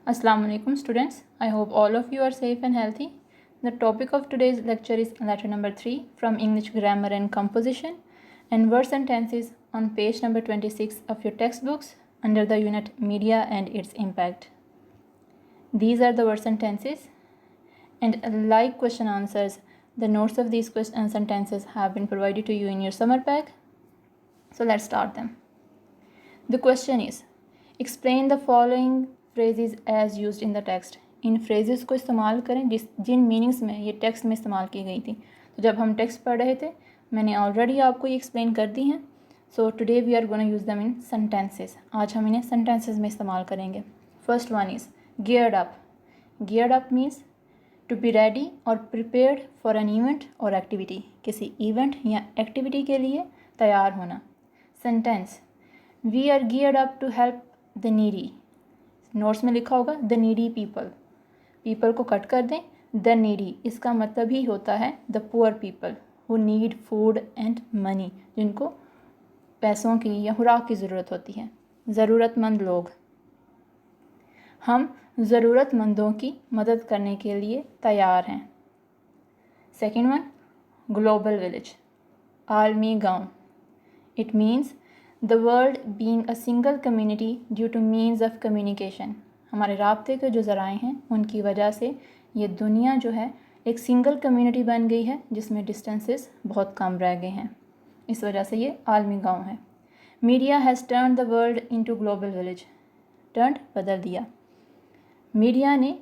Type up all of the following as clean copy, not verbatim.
Assalamu alaikum students. I hope all of you are safe and healthy. The topic of today's lecture is letter number 3 from English Grammar and Composition and words and tenses on page number 26 of your textbooks under the unit Media and its Impact. These are the words and tenses, and like question answers, the notes of these questions and tenses have been provided to you in your summer pack. So let's start them. The question is, explain the following phrases as used in the text. In phrases को इस्तेमाल करें जिन meanings में ये text में इस्तेमाल की गई थी. तो जब हम टेक्स्ट पढ़ रहे थे मैंने ऑलरेडी आपको ये एक्सप्लेन कर दी हैं. So today we are gonna use them in sentences. आज हम इन्हें सेंटेंसेस में इस्तेमाल करेंगे. First one is geared up. Geared up means to be ready और प्रिपेयर्ड फॉर एन इवेंट और एक्टिविटी. किसी इवेंट या एक्टिविटी के लिए तैयार होना. Sentence, we are geared up to help the needy. Notes में लिखा होगा द नीडी पीपल. पीपल को कट कर दें, द नीडी इसका मतलब ही होता है the poor people who need food and money, जिनको पैसों की या खुराक की ज़रूरत होती है. ज़रूरतमंद लोग. हम ज़रूरतमंदों की मदद करने के लिए तैयार हैं. Second one, global village. आलमी गांव. It means the world being a single community due two means of communication. हमारे राब्ते के जो ज़राए हैं उनकी वजह से ये दुनिया जो है एक सिंगल कम्युनिटी बन गई है जिसमें डिस्टेंसेस बहुत कम रह गए हैं. इस वजह से ये आलमी गांव है. Media has turn the world into global village. Turn बदल दिया. मीडिया ने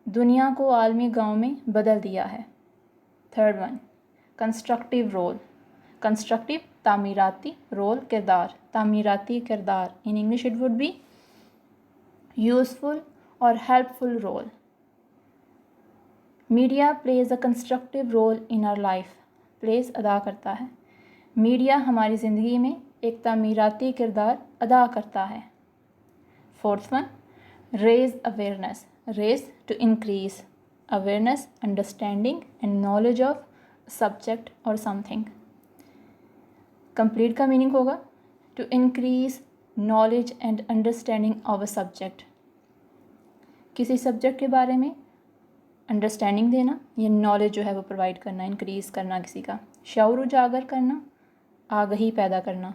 दुनिया को आलमी गांव में बदल दिया है. Third one, constructive role. Constructive तामीराती, रोल किरदार, तामीराती किरदार. In English it would be useful और helpful role. Media plays a constructive role in our life. Plays अदा करता है. मीडिया हमारी ज़िंदगी में एक तामीराती किरदार अदा करता है. Fourth one, raise awareness. Raise to increase, awareness understanding and knowledge of subject और समथिंग. कंप्लीट का मीनिंग होगा to increase knowledge and understanding of a subject. किसी सब्जेक्ट के बारे में अंडरस्टैंडिंग देना या नॉलेज जो है वो प्रोवाइड करना, इंक्रीज़ करना किसी का. शऊर उजागर करना, आगही पैदा करना.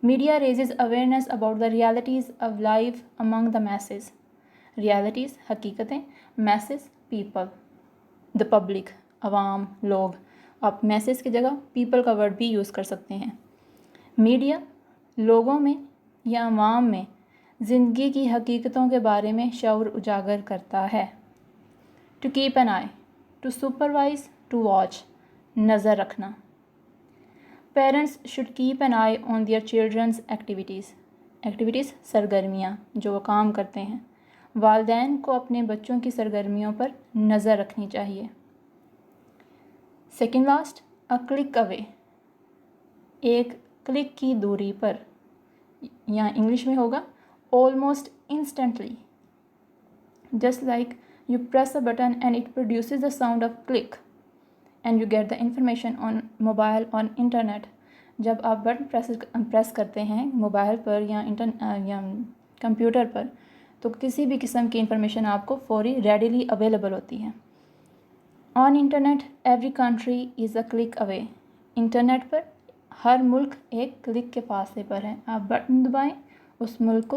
Media raises awareness about the realities of life among the masses. Realities हकीकतें, मैसेज पीपल, द पब्लिक अवाम, लोग. आप मैसेज की जगह पीपल का वर्ड भी यूज़ कर सकते हैं. मीडिया लोगों में या अवाम में ज़िंदगी की हकीकतों के बारे में शऊर उजागर करता है. To keep an eye, to supervise, to watch, नज़र रखना. Parents should keep an eye on their children's activities. Activities सरगर्मियाँ जो वो काम करते हैं. वालिदैन को अपने बच्चों की सरगर्मियों पर नज़र रखनी चाहिए. Second last, a click away. एक क्लिक की दूरी पर, या इंग्लिश में होगा almost instantly. Just like you press a button and it produces the sound of click and you get the information on mobile on internet. जब आप button press करते हैं मोबाइल पर या कंप्यूटर पर तो किसी भी किस्म की इंफॉर्मेशन आपको फौरी रेडीली अवेलेबल होती है. On internet every country is a click away. Internet पर हर मुल्क एक क्लिक के फासले पर है. आप बटन दबाएं, उस मुल्क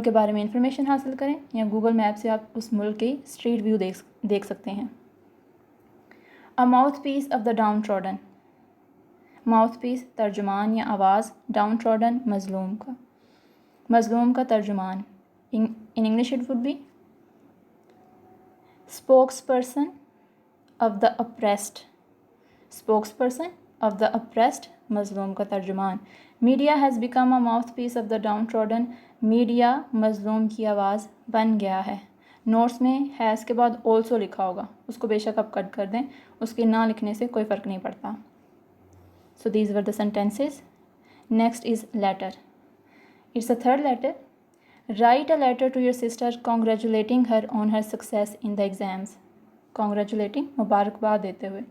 के बारे में इंफॉर्मेशन हासिल करें या गूगल मैप से आप उस मुल्क की स्ट्रीट व्यू देख सकते हैं. A mouthpiece of the downtrodden. Mouthpiece तर्जुमान या आवाज़, डाउन ट्रॉडन मज़लूम का तर्जुमान. In English it would be spokesperson of the oppressed. Spokesperson of the oppressed, मज़लूम का तर्जुमान. Media has become a mouthpiece of the downtrodden. Media मज़लूम की आवाज़ बन गया है. नोट्स में हैज़ के बाद ऑल्सो लिखा होगा, उसको बेशक आप कट कर दें, उसके ना लिखने से कोई फ़र्क नहीं पड़ता. So these were the sentences. Next is letter. It's a third letter. Write a letter to your sister congratulating her on her success in the exams. Congratulating मुबारकबाद देते हुए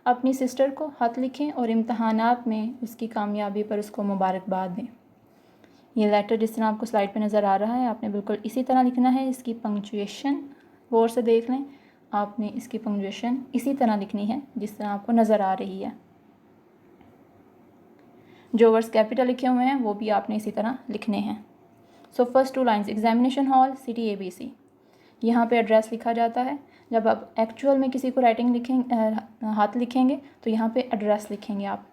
अपनी सिस्टर को ख़त लिखें और इम्तहानात में उसकी कामयाबी पर उसको मुबारकबाद दें. ये लेटर जिस तरह आपको स्लाइड पे नज़र आ रहा है आपने बिल्कुल इसी तरह लिखना है। इसकी पंक्चुएशन गौर से देख लें, आपने इसकी पंक्चुएशन इसी तरह लिखनी है जिस तरह आपको नज़र आ रही है। जो वर्ड्स कैपिटल लिखे हुए हैं वो भी आपने इसी तरह लिखने हैं। So first 2 lines, examination hall, city ABC। यहाँ पे एड्रेस लिखा जाता है। जब आप एक्चुअल में किसी को राइटिंग हाथ लिखेंगे तो यहाँ पे एड्रेस लिखेंगे आप,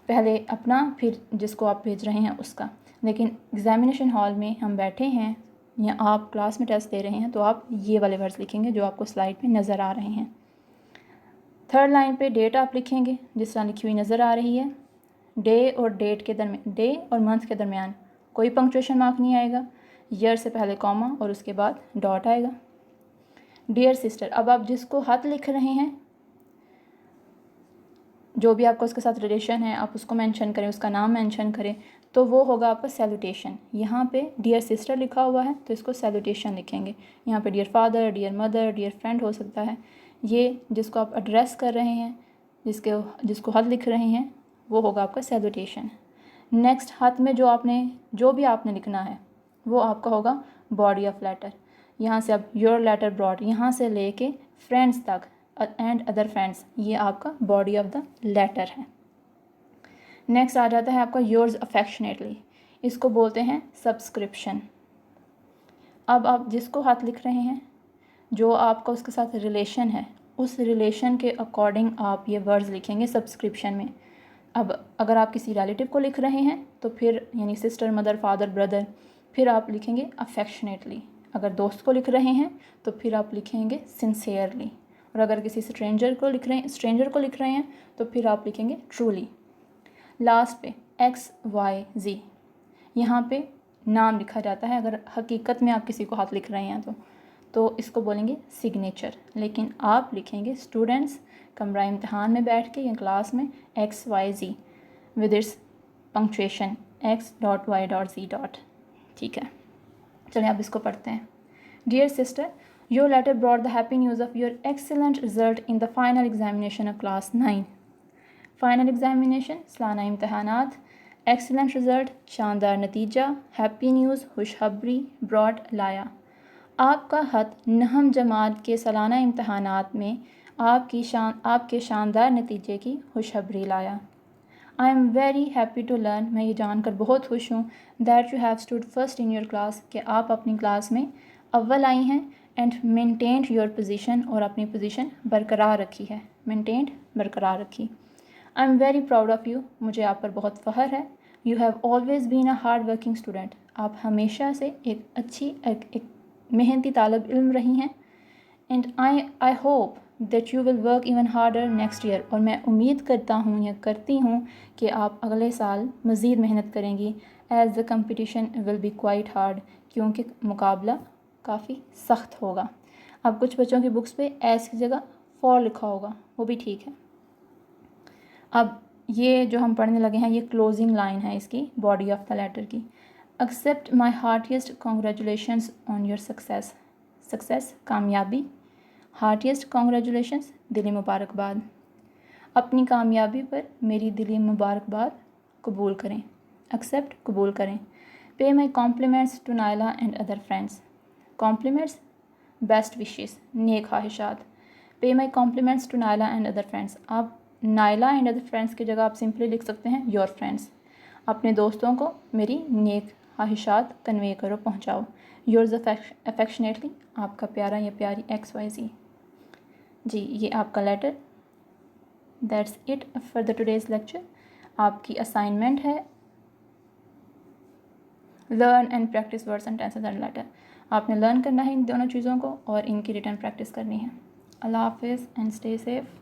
पहले अपना फिर जिसको आप भेज रहे हैं उसका। लेकिन एग्जामिनेशन हॉल में हम बैठे हैं या आप क्लास में टेस्ट दे रहे हैं तो आप ये वाले वर्ड्स लिखेंगे जो आपको स्लाइड पे नज़र आ रहे हैं। थर्ड लाइन पे डेट आप लिखेंगे जिस तरह लिखी हुई नज़र आ रही है। डे और डेट के दरमियान, डे और मंथ के दरमियान कोई पंक्चुएशन मार्क नहीं आएगा। ईयर से पहले कॉमा और उसके बाद डॉट आएगा। डियर सिस्टर, अब आप जिसको हाथ लिख रहे हैं जो भी आपका उसके साथ रिलेशन है आप उसको मेंशन करें, उसका नाम मेंशन करें तो वो होगा आपका सैल्यूटेशन। यहाँ पे डियर सिस्टर लिखा हुआ है तो इसको सैल्यूटेशन लिखेंगे। यहाँ पे dear father, dear mother, dear friend हो सकता है। ये जिसको आप एड्रेस कर रहे हैं, जिसको हाथ लिख रहे हैं वो होगा आपका सैल्यूटेशन। नेक्स्ट हाथ में जो भी आपने लिखना है वो आपका होगा बॉडी ऑफ लेटर। यहाँ से अब योर लेटर ब्रॉड, यहाँ से लेके फ्रेंड्स तक एंड अदर फ्रेंड्स, ये आपका बॉडी ऑफ द लेटर है। नेक्स्ट आ जाता है आपका योर्स अफेक्शनेटली, इसको बोलते हैं सब्सक्रिप्शन। अब आप जिसको हाथ लिख रहे हैं जो आपका उसके साथ रिलेशन है उस रिलेशन के अकॉर्डिंग आप ये वर्ड्स लिखेंगे सब्सक्रिप्शन में। अब अगर आप किसी रिलेटिव को लिख रहे हैं तो फिर यानी सिस्टर, मदर, फादर, ब्रदर, फिर आप लिखेंगे अफेक्शनेटली। अगर दोस्त को लिख रहे हैं तो फिर आप लिखेंगे सिंसियरली। और अगर किसी स्ट्रेंजर को लिख रहे हैं तो फिर आप लिखेंगे ट्रूली। लास्ट पे XYZ, यहाँ पे नाम लिखा जाता है। अगर हकीकत में आप किसी को हाथ लिख रहे हैं तो इसको बोलेंगे सिग्नेचर। लेकिन आप लिखेंगे स्टूडेंट्स कमरा इम्तहान में बैठ के या क्लास में XYZ with its punctuation X.Y.Z. ठीक है, चलिए अब इसको पढ़ते हैं। Dear sister, your letter brought the happy news of your excellent result in the final examination of class 9। Final examination, सालाना इम्तहानात, एक्सीलेंट रिज़ल्ट, शानदार नतीजा, हैप्पी न्यूज़, खुशखबरी, ब्रॉड लाया। आपका ख़त 9वीं जमात के सालाना इम्तहानात में आपके शानदार नतीजे की खुशखबरी लाया। I am very happy to learn, मैं ये जानकर बहुत खुश हूँ, that you have stood first in your class, कि आप अपनी क्लास में अव्वल आई हैं, एंड मेंटेन्ड योर पोजीशन, और अपनी पोजीशन बरकरार रखी है। मेंटेन्ड, बरकरार रखी। I am very proud of you, मुझे आप पर बहुत फ़ख्र है। You have always been a hard working student, आप हमेशा से एक अच्छी एक मेहनती तालिब इल्म रही हैं। And I hope that you will work even harder next year, और मैं उम्मीद करता हूँ या करती हूँ कि आप अगले साल मज़ीद मेहनत करेंगी। As the competition will be quite hard, क्योंकि मुकाबला काफ़ी सख्त होगा। अब कुछ बच्चों की बुक्स पे एस की जगह फॉर लिखा होगा, वो भी ठीक है। अब ये जो हम पढ़ने लगे हैं ये क्लोजिंग लाइन है इसकी बॉडी ऑफ द लेटर की। Accept my heartiest congratulations on your success, success कामयाबी, हार्टिएस्ट कॉन्ग्रेचुलेशंस दिली मुबारकबाद, अपनी कामयाबी पर मेरी दिली मुबारकबाद कबूल करें, एक्सेप्ट कबूल करें। Pay my compliments to Naila and other friends, compliments best wishes, नेक ख्वाहिशात। Pay my compliments to Naila and other friends, आप नायला एंड अदर फ्रेंड्स की जगह आप सिंपली लिख सकते हैं योर फ्रेंड्स। अपने दोस्तों को मेरी नेक ख्वाहिशात कन्वे करो, पहुँचाओ। योर्स अफेक्शनेटली, आपका प्यारा या प्यारी XYZ। जी, ये आपका letter. That's it for the today's lecture. आपकी असाइनमेंट है learn and practice words and tenses and letter. आपने लर्न करना है इन दोनों चीज़ों को और इनकी रिटर्न प्रैक्टिस करनी है। अल्लाह हाफिज़ एंड स्टे सेफ।